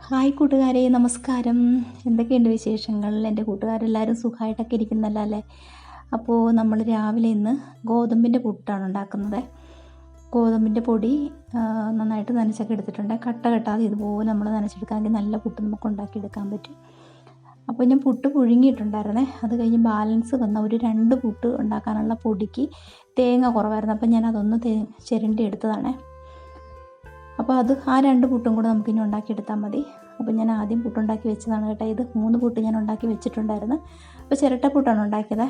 Hi കൂട്ടുകാരെ, നമസ്കാരം. എന്തൊക്കെയുണ്ട് വിശേഷങ്ങൾ? എൻ്റെ കൂട്ടുകാരെല്ലാവരും സുഖമായിട്ടൊക്കെ ഇരിക്കുന്നല്ലോ അല്ലേ? അപ്പോൾ നമ്മൾ രാവിലെ ഇന്ന് ഗോതമ്പിൻ്റെ പുട്ടാണ് ഉണ്ടാക്കുന്നത്. ഗോതമ്പിൻ്റെ പൊടി നന്നായിട്ട് നനച്ചൊക്കെ എടുത്തിട്ടുണ്ട്. കട്ട കെട്ടാതെ ഇതുപോലെ നമ്മൾ നനച്ചെടുക്കാമെങ്കിൽ നല്ല പുട്ട് നമുക്ക് ഉണ്ടാക്കിയെടുക്കാൻ പറ്റും. അപ്പോൾ ഞാൻ പുട്ട് പുഴുങ്ങിയിട്ടുണ്ടായിരുന്നേ. അത് കഴിഞ്ഞ് ബാലൻസ് വന്ന ഒരു 2 പുട്ട് ഉണ്ടാക്കാനുള്ള പൊടിക്ക് തേങ്ങ കുറവായിരുന്നു. അപ്പോൾ ഞാൻ അതൊന്ന് ചിരണ്ടി എടുത്തതാണേ. അപ്പോൾ ആ 2 പുട്ടും കൂടെ നമുക്കിനി ഉണ്ടാക്കിയെടുത്താൽ മതി. അപ്പോൾ ഞാൻ ആദ്യം പുട്ടുണ്ടാക്കി വെച്ചതാണ് കേട്ടോ. ഇത് 3 പുട്ട് ഞാൻ ഉണ്ടാക്കി വെച്ചിട്ടുണ്ടായിരുന്നു. അപ്പോൾ ചിരട്ടപ്പുട്ടാണ് ഉണ്ടാക്കിയത്.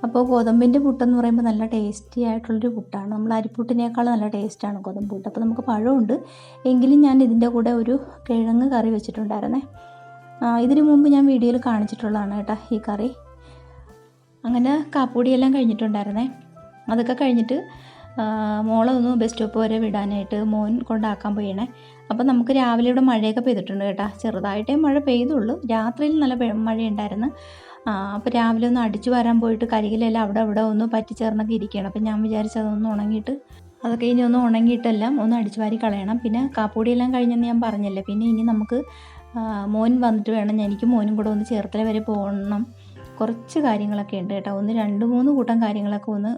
അപ്പോൾ ഗോതമ്പിൻ്റെ പുട്ടെന്ന് പറയുമ്പോൾ നല്ല ടേസ്റ്റി ആയിട്ടുള്ളൊരു പുട്ടാണ്. നമ്മൾ അരിപ്പുട്ടിനേക്കാൾ നല്ല ടേസ്റ്റാണ് ഗോതമ്പ് പുട്ട്. അപ്പോൾ നമുക്ക് പഴമുണ്ട്, എങ്കിലും ഞാൻ ഇതിൻ്റെ കൂടെ ഒരു കിഴങ്ങ് കറി വെച്ചിട്ടുണ്ടായിരുന്നേ. ഇതിനു മുമ്പ് ഞാൻ വീഡിയോയിൽ കാണിച്ചിട്ടുള്ളതാണ് കേട്ടോ ഈ കറി. അങ്ങനെ കാപ്പുടിയെല്ലാം കഴിഞ്ഞിട്ടുണ്ടായിരുന്നേ. അതൊക്കെ കഴിഞ്ഞിട്ട് മോളെ ഒന്ന് ബസ് സ്റ്റോപ്പ് വരെ വിടാനായിട്ട് മോൻ കൊണ്ടാക്കാൻ പോയണേ. അപ്പോൾ നമുക്ക് രാവിലെ ഇവിടെ മഴയൊക്കെ പെയ്തിട്ടുണ്ട് കേട്ടോ. ചെറുതായിട്ടേ മഴ പെയ്തുള്ളൂ, രാത്രിയിൽ നല്ല മഴയുണ്ടായിരുന്നു. അപ്പോൾ രാവിലെ ഒന്ന് അടിച്ചു വരാൻ പോയിട്ട് കരികിലെല്ലാം അവിടെ ഒന്ന് പറ്റിച്ചേർന്നൊക്കെ ഇരിക്കുകയാണ്. അപ്പോൾ ഞാൻ വിചാരിച്ചതൊന്ന് ഉണങ്ങിയിട്ട് അതൊക്കെ ഇനി ഒന്ന് ഉണങ്ങിയിട്ടെല്ലാം ഒന്ന് അടിച്ചു വാരി കളയണം. പിന്നെ കാപ്പുടിയെല്ലാം കഴിഞ്ഞെന്ന് ഞാൻ പറഞ്ഞല്ലേ. പിന്നെ ഇനി നമുക്ക് മോൻ വന്നിട്ട് വേണം എനിക്കും മോനും കൂടെ ഒന്ന് ചേർത്തല വരെ പോകണം. കുറച്ച് കാര്യങ്ങളൊക്കെ ഉണ്ട് കേട്ടോ. 2-3 കൂട്ടം കാര്യങ്ങളൊക്കെ ഒന്ന്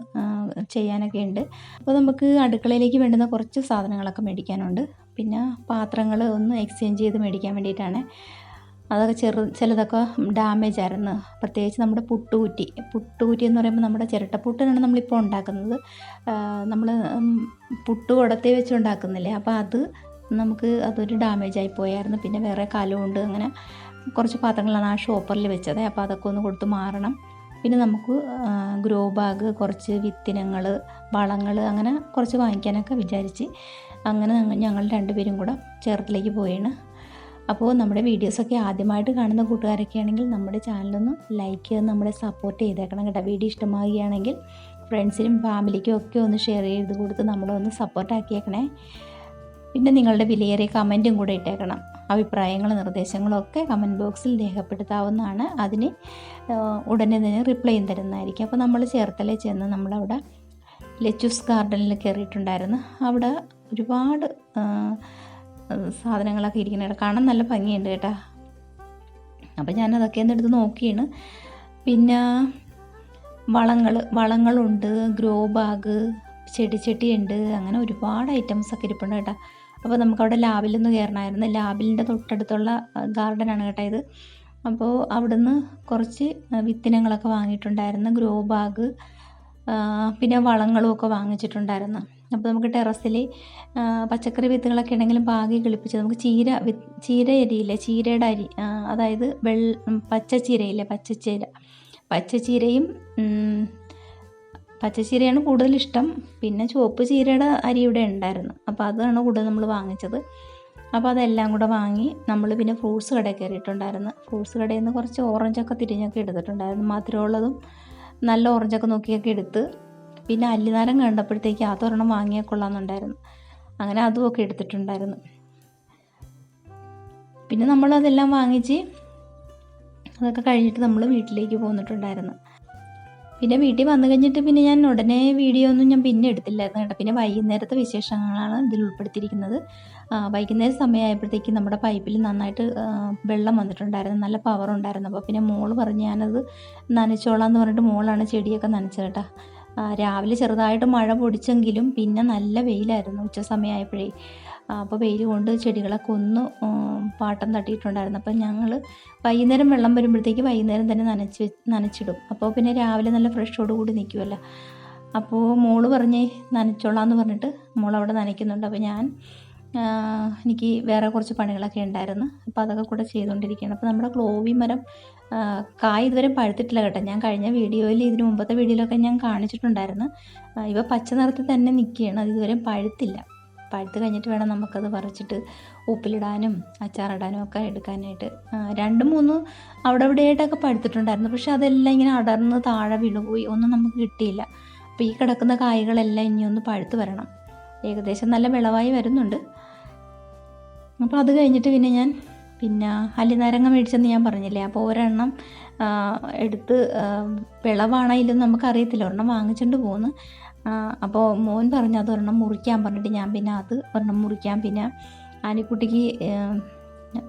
ചെയ്യാനൊക്കെ ഉണ്ട്. അപ്പോൾ നമുക്ക് അടുക്കളയിലേക്ക് വേണ്ടുന്ന കുറച്ച് സാധനങ്ങളൊക്കെ മേടിക്കാനുണ്ട്. പിന്നെ പാത്രങ്ങൾ ഒന്ന് എക്സ്ചേഞ്ച് ചെയ്ത് മേടിക്കാൻ വേണ്ടിയിട്ടാണ്. അതൊക്കെ ചിലതൊക്കെ ഡാമേജ് ആയിരുന്നു. പ്രത്യേകിച്ച് നമ്മുടെ പുട്ടുകുറ്റി എന്ന് പറയുമ്പോൾ നമ്മുടെ ചിരട്ടപ്പുട്ടിനാണ് നമ്മളിപ്പോൾ ഉണ്ടാക്കുന്നത്. നമ്മൾ പുട്ടുകുടത്തെ വെച്ച് ഉണ്ടാക്കുന്നില്ലേ, അപ്പോൾ അതൊരു ഡാമേജായി പോയായിരുന്നു. പിന്നെ വേറെ കലമുണ്ട്. അങ്ങനെ കുറച്ച് പാത്രങ്ങളാണ് ആ ഷോപ്പറിൽ വെച്ചത്. അപ്പോൾ അതൊക്കെ ഒന്ന് കൊടുത്ത് മാറണം. പിന്നെ നമുക്ക് ഗ്രോ ബാഗ്, കുറച്ച് വിത്തിനങ്ങൾ, വളങ്ങൾ അങ്ങനെ കുറച്ച് വാങ്ങിക്കാനൊക്കെ വിചാരിച്ച് അങ്ങനെ ഞങ്ങൾ 2 പേരും കൂടെ ചേർത്തലേക്ക് പോയാണ്. അപ്പോൾ നമ്മുടെ വീഡിയോസൊക്കെ ആദ്യമായിട്ട് കാണുന്ന കൂട്ടുകാരൊക്കെ ആണെങ്കിൽ നമ്മുടെ ചാനലൊന്ന് ലൈക്ക് ചെയ്ത് നമ്മളെ സപ്പോർട്ട് ചെയ്തേക്കണം കേട്ടോ. വീഡിയോ ഇഷ്ടമാകുകയാണെങ്കിൽ ഫ്രണ്ട്സിനും ഫാമിലിക്കും ഒക്കെ ഒന്ന് ഷെയർ ചെയ്ത് കൊടുത്ത് നമ്മളൊന്ന് സപ്പോർട്ടാക്കിയേക്കണേ. പിന്നെ നിങ്ങളുടെ വിലയേറിയ കമൻറ്റും കൂടെ ഇട്ടേക്കണം. അഭിപ്രായങ്ങളും നിർദ്ദേശങ്ങളും ഒക്കെ കമൻറ്റ് ബോക്സിൽ രേഖപ്പെടുത്താവുന്നതാണ്. അതിന് ഉടനെ തന്നെ റിപ്ലൈയും തരുന്നതായിരിക്കും. അപ്പോൾ നമ്മൾ ചേർത്തലയിൽ ചെന്ന് നമ്മളവിടെ ലെച്ചൂസ് ഗാർഡനിൽ കയറിയിട്ടുണ്ടായിരുന്നു. അവിടെ ഒരുപാട് സാധനങ്ങളൊക്കെ ഇരിക്കുന്നുണ്ട്, കാണാൻ നല്ല ഭംഗിയുണ്ട് കേട്ടോ. അപ്പോൾ ഞാനതൊക്കെ ഒന്ന് എടുത്ത് നോക്കിയാണ്. പിന്നെ വളങ്ങളുണ്ട്, ഗ്രോ ബാഗ്, ചെടിച്ചട്ടിയുണ്ട്, അങ്ങനെ ഒരുപാട് ഐറ്റംസൊക്കെ ഇരിപ്പുണ്ട് കേട്ടോ. അപ്പോൾ നമുക്കവിടെ ലാബിലൊന്ന് കയറണമായിരുന്നു. ലാബിലിൻ്റെ തൊട്ടടുത്തുള്ള ഗാർഡനാണ് കേട്ടോ ഇത്. അപ്പോൾ അവിടുന്ന് കുറച്ച് വിത്തിനങ്ങളൊക്കെ വാങ്ങിയിട്ടുണ്ടായിരുന്നു, ഗ്രോ ബാഗ്, പിന്നെ വളങ്ങളും ഒക്കെ വാങ്ങിച്ചിട്ടുണ്ടായിരുന്നു. അപ്പോൾ നമുക്ക് ടെറസിൽ പച്ചക്കറി വിത്തുകളൊക്കെ ഉണ്ടെങ്കിലും പാകി കിളിപ്പിച്ച് നമുക്ക് ചീര അരിയില്ലേ, ചീരയുടെ അരി, അതായത് പച്ചച്ചീരയില്ലേ, പച്ചച്ചീരയാണ് കൂടുതലിഷ്ടം. പിന്നെ ചുവപ്പ് ചീരയുടെ അരി ഇവിടെ ഉണ്ടായിരുന്നു. അപ്പോൾ അതാണ് കൂടുതൽ നമ്മൾ വാങ്ങിച്ചത്. അപ്പോൾ അതെല്ലാം കൂടെ വാങ്ങി നമ്മൾ പിന്നെ ഫ്രൂട്ട്സ് കടയിൽ കയറിയിട്ടുണ്ടായിരുന്നു. ഫ്രൂട്ട്സ് കടയിൽ നിന്ന് കുറച്ച് ഓറഞ്ചൊക്കെ തിരിഞ്ഞൊക്കെ എടുത്തിട്ടുണ്ടായിരുന്നു. മധുരമുള്ളതും നല്ല ഓറഞ്ചൊക്കെ നോക്കിയൊക്കെ എടുത്ത്, പിന്നെ അല്ലിനാരം കണ്ടപ്പോഴത്തേക്ക് അതൊരെണ്ണം വാങ്ങിയാൽ കൊള്ളാമെന്നുണ്ടായിരുന്നു. അങ്ങനെ അതുമൊക്കെ എടുത്തിട്ടുണ്ടായിരുന്നു. പിന്നെ നമ്മളതെല്ലാം വാങ്ങിച്ച് അതൊക്കെ കഴിഞ്ഞിട്ട് നമ്മൾ വീട്ടിലേക്ക് പോന്നിട്ടുണ്ടായിരുന്നു. പിന്നെ വീട്ടിൽ വന്നു കഴിഞ്ഞിട്ട് പിന്നെ ഞാൻ ഉടനെ വീഡിയോ ഒന്നും ഞാൻ പിന്നെ എടുത്തില്ലായിരുന്നു കേട്ടോ. പിന്നെ വൈകുന്നേരത്തെ വിശേഷങ്ങളാണ് ഇതിൽ ഉൾപ്പെടുത്തിയിരിക്കുന്നത്. വൈകുന്നേരം സമയമായപ്പോഴത്തേക്ക് നമ്മുടെ പൈപ്പിൽ നന്നായിട്ട് വെള്ളം വന്നിട്ടുണ്ടായിരുന്നു, നല്ല പവർ ഉണ്ടായിരുന്നു. അപ്പോൾ പിന്നെ മോള് പറഞ്ഞ് ഞാനത് നനച്ചോളാം എന്ന് പറഞ്ഞിട്ട് മോളാണ് ചെടിയൊക്കെ നനച്ചത് കേട്ടോ. രാവിലെ ചെറുതായിട്ട് മഴ പൊടിച്ചെങ്കിലും പിന്നെ നല്ല വെയിലായിരുന്നു ഉച്ച സമയമായപ്പോഴേ. അപ്പോൾ വെയിൽ കൊണ്ട് ചെടികളൊക്കെ ഒന്ന് പാട്ടം തട്ടിയിട്ടുണ്ടായിരുന്നു. അപ്പം ഞങ്ങൾ വൈകുന്നേരം വെള്ളം വരുമ്പോഴത്തേക്ക് വൈകുന്നേരം തന്നെ നനച്ചിടും. അപ്പോൾ പിന്നെ രാവിലെ നല്ല ഫ്രഷോട് കൂടി നിൽക്കുമല്ലോ. അപ്പോൾ മോള് പറഞ്ഞേ നനച്ചോളാം എന്ന് പറഞ്ഞിട്ട് മോളവിടെ നനയ്ക്കുന്നുണ്ട്. അപ്പോൾ എനിക്ക് വേറെ കുറച്ച് പണികളൊക്കെ ഉണ്ടായിരുന്നു. അപ്പോൾ അതൊക്കെ കൂടെ ചെയ്തുകൊണ്ടിരിക്കുകയാണ്. അപ്പോൾ നമ്മുടെ ക്ലോവി മരം കായ് ഇതുവരെ പഴുത്തിട്ടില്ല കേട്ടോ. ഞാൻ കഴിഞ്ഞ വീഡിയോയിൽ, ഇതിന് മുമ്പത്തെ വീഡിയോയിലൊക്കെ ഞാൻ കാണിച്ചിട്ടുണ്ടായിരുന്നു. ഇവ പച്ച നിറത്തിൽ തന്നെ നിൽക്കുകയാണ്, അത് ഇതുവരെ പഴുത്തില്ല. പഴുത്ത് കഴിഞ്ഞിട്ട് വേണം നമുക്കത് പറിച്ചിട്ട് ഉപ്പിലിടാനും അച്ചാറിടാനും ഒക്കെ എടുക്കാനായിട്ട്. 2-3 അവിടെ ഇവിടെയായിട്ടൊക്കെ പഴുത്തിട്ടുണ്ടായിരുന്നു. പക്ഷെ അതെല്ലാം ഇങ്ങനെ അടർന്ന് താഴെ വീണുപോയി, ഒന്നും നമുക്ക് കിട്ടിയില്ല. അപ്പോൾ ഈ കിടക്കുന്ന കായ്കളെല്ലാം ഇനി ഒന്ന് പഴുത്ത് വരണം. ഏകദേശം നല്ല വിളവായി വരുന്നുണ്ട്. അപ്പോൾ അത് കഴിഞ്ഞിട്ട് പിന്നെ അല്ലിനാരങ്ങ മേടിച്ചെന്ന് ഞാൻ പറഞ്ഞില്ലേ. അപ്പോൾ ഒരെണ്ണം എടുത്ത് വിളവാണെങ്കിലും നമുക്കറിയത്തില്ല, ഒരെണ്ണം വാങ്ങിച്ചുകൊണ്ട് പോകുന്നു. അപ്പോൾ മോൻ പറഞ്ഞു അതൊരെണ്ണം മുറിക്കാൻ പറഞ്ഞിട്ട് ഞാൻ പിന്നെ അത് ഒരെണ്ണം മുറിക്കാൻ പിന്നെ ആനിക്കുട്ടിക്ക്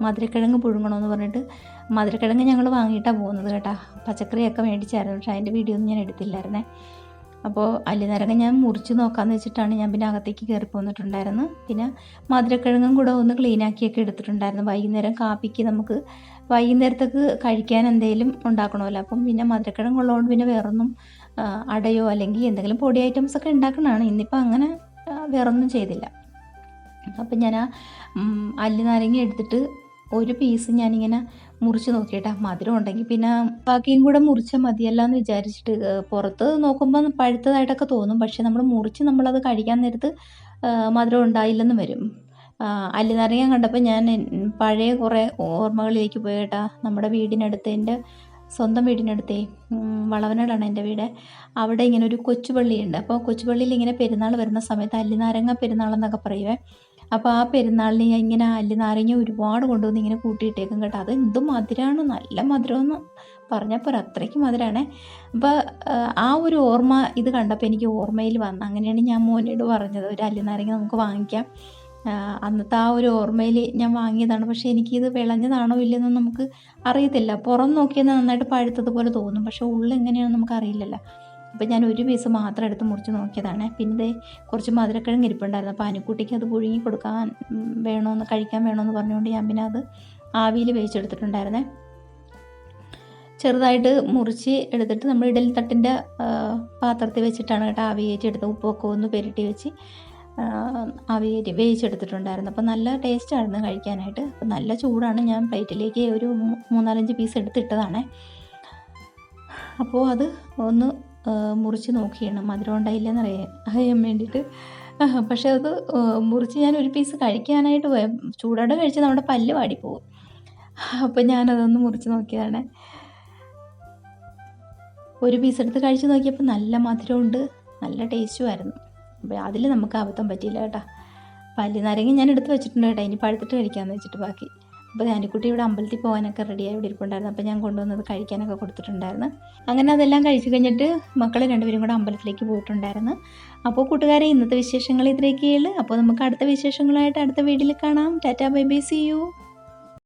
മധുരക്കിഴങ്ങ് പുഴുങ്ങണമെന്ന് പറഞ്ഞിട്ട് മധുരക്കിഴങ്ങ് ഞങ്ങൾ വാങ്ങിയിട്ടാണ് പോകുന്നത് കേട്ടോ. പച്ചക്കറിയൊക്കെ മേടിച്ചായിരുന്നു, പക്ഷേ അതിൻ്റെ വീഡിയോ ഒന്നും ഞാൻ എടുത്തില്ലായിരുന്നേ. അപ്പോൾ അല്ലിനാരങ്ങ ഞാൻ മുറിച്ച് നോക്കാമെന്ന് വെച്ചിട്ടാണ് ഞാൻ പിന്നെ അകത്തേക്ക് കയറി പോന്നിട്ടുണ്ടായിരുന്നു. പിന്നെ മധുരക്കിഴങ്ങും കൂടെ ഒന്ന് ക്ലീനാക്കിയൊക്കെ എടുത്തിട്ടുണ്ടായിരുന്നു. വൈകുന്നേരം കാപ്പിക്ക് നമുക്ക് വൈകുന്നേരത്തേക്ക് കഴിക്കാൻ എന്തെങ്കിലും ഉണ്ടാക്കണമല്ലോ. അപ്പം പിന്നെ മധുരക്കിഴങ്ങ് ഉള്ളതുകൊണ്ട് പിന്നെ വേറൊന്നും അടയോ അല്ലെങ്കിൽ എന്തെങ്കിലും പൊടി ഐറ്റംസ് ഒക്കെ ഉണ്ടാക്കണതാണ്. ഇന്നിപ്പോൾ അങ്ങനെ വേറൊന്നും ചെയ്തില്ല. അപ്പം ഞാൻ അല്ലിനാരങ്ങ എടുത്തിട്ട് ഒരു പീസ് ഞാനിങ്ങനെ മുറിച്ച് നോക്കിയിട്ടാ. മധുരം ഉണ്ടെങ്കിൽ പിന്നെ ബാക്കിയും കൂടെ മുറിച്ചാൽ മതിയല്ല എന്ന് വിചാരിച്ചിട്ട്. പുറത്ത് നോക്കുമ്പോൾ പഴുത്തതായിട്ടൊക്കെ തോന്നും, പക്ഷേ നമ്മളത് കഴിക്കാൻ നേരത്ത് മധുരം ഉണ്ടായില്ലെന്ന് വരും. അല്ലിനാരങ്ങ കണ്ടപ്പോൾ ഞാൻ പഴയ കുറേ ഓർമ്മകളിലേക്ക് പോയി കേട്ടാ. നമ്മുടെ വീടിനടുത്ത്, എൻ്റെ സ്വന്തം വീടിനടുത്തേ വളവനാടാണ് എൻ്റെ വീട്. അവിടെ ഇങ്ങനെ ഒരു കൊച്ചുപള്ളിയുണ്ട്. അപ്പോൾ കൊച്ചുപള്ളിയിൽ ഇങ്ങനെ പെരുന്നാൾ വരുന്ന സമയത്ത് അല്ലിനാരങ്ങ പെരുന്നാളെന്നൊക്കെ പറയുവേ. അപ്പോൾ ആ പെരുന്നാളിന് ഇങ്ങനെ അല്ലിനാരങ്ങ ഒരുപാട് കൊണ്ടുവന്ന് ഇങ്ങനെ കൂട്ടിയിട്ടേക്കും കേട്ടോ. അത് എന്ത് മധുരമാണ്, നല്ല മധുരമെന്ന് പറഞ്ഞപ്പോൾ അത്രയ്ക്ക് മധുരമാണേ. അപ്പോൾ ആ ഒരു ഓർമ്മ ഇത് കണ്ടപ്പോൾ എനിക്ക് ഓർമ്മയിൽ വന്നു. അങ്ങനെയാണ് ഞാൻ മോനോട് പറഞ്ഞത്, ഒരു അല്ലിനാരങ്ങ നമുക്ക് വാങ്ങിക്കാം. അന്നത്തെ ആ ഒരു ഓർമ്മയിൽ ഞാൻ വാങ്ങിയതാണ്. പക്ഷേ എനിക്കിത് വിളഞ്ഞതാണോ ഇല്ലെന്നോ നമുക്ക് അറിയത്തില്ല. പുറം നോക്കിയാൽ നന്നായിട്ട് പഴുത്തതുപോലെ തോന്നും, പക്ഷേ ഉള്ളിൽ എങ്ങനെയാണെന്ന് നമുക്ക് അറിയില്ലല്ലോ. അപ്പോൾ ഞാൻ ഒരു പീസ് മാത്രം എടുത്ത് മുറിച്ച് നോക്കിയതാണ്. പിന്നെ കുറച്ച് മധുരക്കിഴങ്ങ് ഇരിപ്പുണ്ടായിരുന്നു. അപ്പോൾ ആനിക്കുട്ടിക്ക് അത് പുഴുങ്ങി കൊടുക്കാൻ കഴിക്കാൻ വേണമെന്ന് പറഞ്ഞുകൊണ്ട് ഞാൻ പിന്നെ അത് ആവിയിൽ വേവിച്ചെടുത്തിട്ടുണ്ടായിരുന്നേ. ചെറുതായിട്ട് മുറിച്ച് എടുത്തിട്ട് നമ്മൾ ഇഡലി തട്ടിൻ്റെ പാത്രത്തിൽ വെച്ചിട്ടാണ് കേട്ടോ ആവി വേവിച്ചെടുത്ത്. ഉപ്പൊക്കെ ഒന്ന് പെരട്ടി വെച്ച് ആവി വേവിച്ചെടുത്തിട്ടുണ്ടായിരുന്നു. അപ്പോൾ നല്ല ടേസ്റ്റായിരുന്നു കഴിക്കാനായിട്ട്. അപ്പോൾ നല്ല ചൂടാണ്. ഞാൻ പ്ലേറ്റിലേക്ക് ഒരു 3-4 പീസ് എടുത്തിട്ടതാണ്. അപ്പോൾ അത് ഒന്ന് മുറിച്ച് നോക്കിയാണ് മധുരം ഉണ്ടായില്ലെന്ന് അറിയാൻ വേണ്ടിയിട്ട്. പക്ഷേ അത് മുറിച്ച് ഞാൻ ഒരു പീസ് കഴിക്കാനായിട്ട് ചൂടോടെ കഴിച്ചാൽ നമ്മുടെ പല്ല് വാടിപ്പോവും. അപ്പോൾ ഞാനതൊന്ന് മുറിച്ച് നോക്കിയതാണ്. ഒരു പീസ് എടുത്ത് കഴിച്ച് നോക്കിയപ്പോൾ നല്ല മധുരമുണ്ട്, നല്ല ടേസ്റ്റുമായിരുന്നു. അപ്പോൾ അതിൽ നമുക്ക് അബദ്ധം പറ്റിയില്ല കേട്ടോ. അല്ലിനാരങ്ങ ഞാൻ എടുത്ത് വെച്ചിട്ടുണ്ട് കേട്ടോ, ഇനി പഴുത്തിട്ട് കഴിക്കാമെന്ന് വെച്ചിട്ട് ബാക്കി. അപ്പോൾ ആനിക്കുട്ടി ഇവിടെ അമ്പലത്തിൽ പോകാനൊക്കെ റെഡിയായി ഇവിടെ ഇരിപ്പുണ്ടായിരുന്നു. അപ്പോൾ ഞാൻ കൊണ്ടുവന്നത് കഴിക്കാനൊക്കെ കൊടുത്തിട്ടുണ്ടായിരുന്നു. അങ്ങനെ അതെല്ലാം കഴിച്ച് കഴിഞ്ഞിട്ട് മക്കൾ രണ്ടുപേരും കൂടെ അമ്പലത്തിലേക്ക് പോയിട്ടുണ്ടായിരുന്നു. അപ്പോൾ കൂട്ടുകാരെ, ഇന്നത്തെ വിശേഷങ്ങൾ ഇത്രയൊക്കെയുള്ളൂ. അപ്പോൾ നമുക്ക് അടുത്ത വിശേഷങ്ങളായിട്ട് അടുത്ത വീഡിയോയിൽ കാണാം. Tata, bye bye, see U.